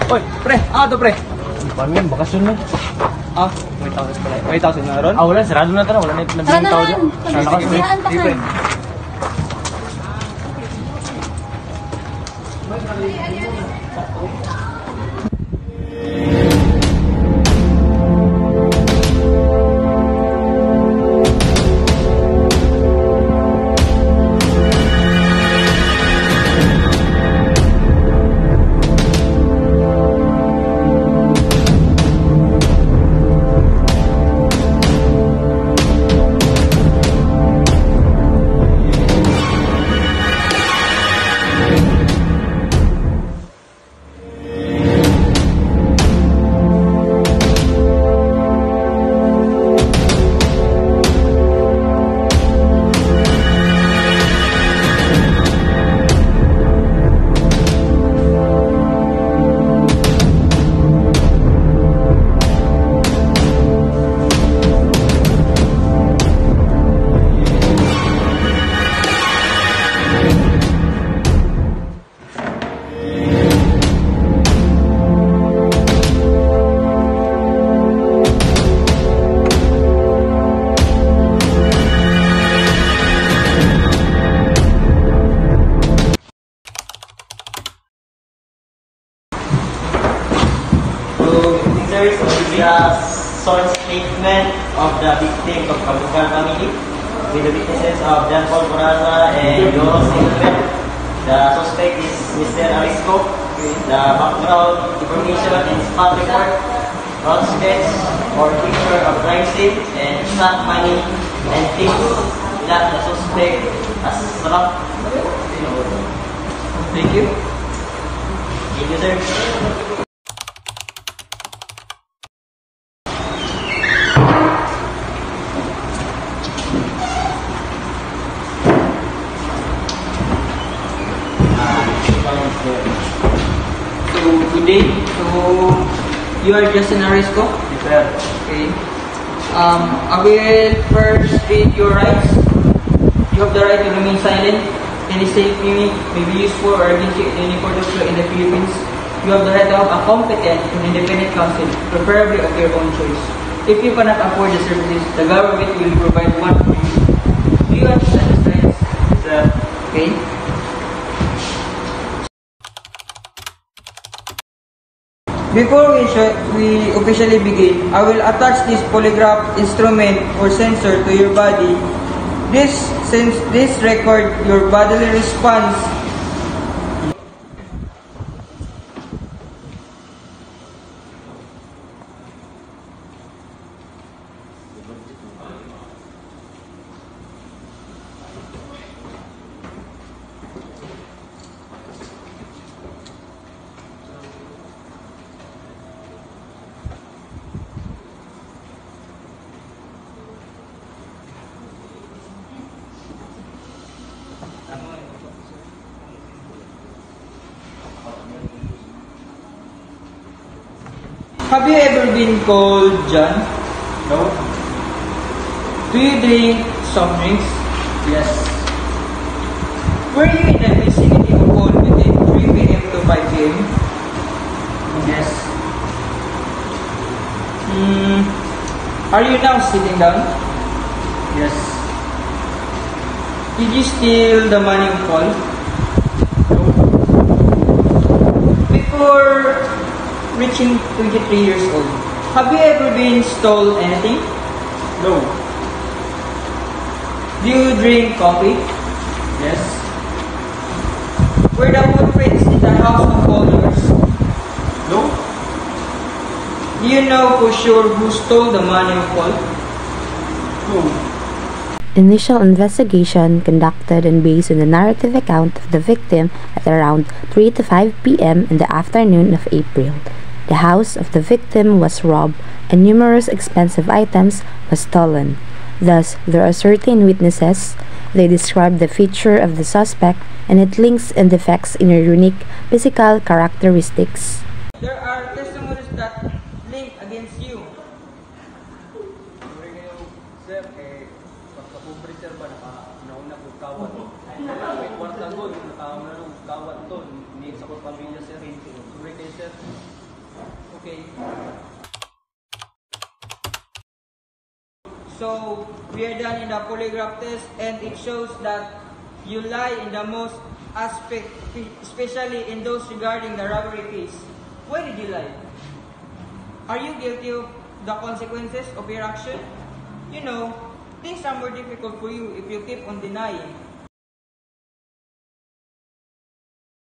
Oy, pre, to pre. Paano yan? Bakasyon na. May 1,000 pala. May 1,000 na ron? Wala. Sarado na ito. Wala na nabiging tao dyan. Siraan pa Sige, pre. ka. This is the sworn statement of the victim of Kabukal family with the witnesses of John Paul Coraza and Joel Silver. The suspect is Mr. Arisco. The background information in spot report, road sketch or picture of crime scene, and exact money and things that the suspect has struck. Thank you. Thank you, sir. So today, you are Justin Arisco? Yes, sir. Okay. I will first read your rights. You have the right to remain silent. Any statement may be useful or against you in any court of law in the Philippines. You have the right to have a competent and independent counsel, preferably of your own choice. If you cannot afford the services, the government will provide one for you. Do you understand these rights? Yes, sir. Okay. Before we officially begin, I will attach this polygraph instrument or sensor to your body. This record your bodily response. Have you ever been called John? No? Do you drink soft drinks? Yes. Were you in the vicinity of home between 3 p.m. to 5 p.m.? Yes. Are you now sitting down? Yes. Did you steal the money of Paul? No? Before reaching 23 years old, have you ever been stole anything? No? Do you drink coffee? Yes. Were the footprints in the house of Paul yours? No? Do you know for sure who stole the money of Paul? No? Initial investigation conducted and based on the narrative account of the victim at around 3 to 5 p.m. in the afternoon of April. The house of the victim was robbed and numerous expensive items were stolen. Thus, there are certain witnesses. They describe the feature of the suspect and its links and defects in her unique physical characteristics. There are testimonies that link against you. Sir, pagkapobre sir ba, nauna po kawat. May kwarta doon, nakauna nung kawat doon. Hindi sa pamilya sir. Sorry kayo sir. Okay. So, we are done in the polygraph test and it shows that you lie in the most aspect, especially in those regarding the robbery case. Why did you lie? Are you guilty of the consequences of your action? You know, things are more difficult for you if you keep on denying.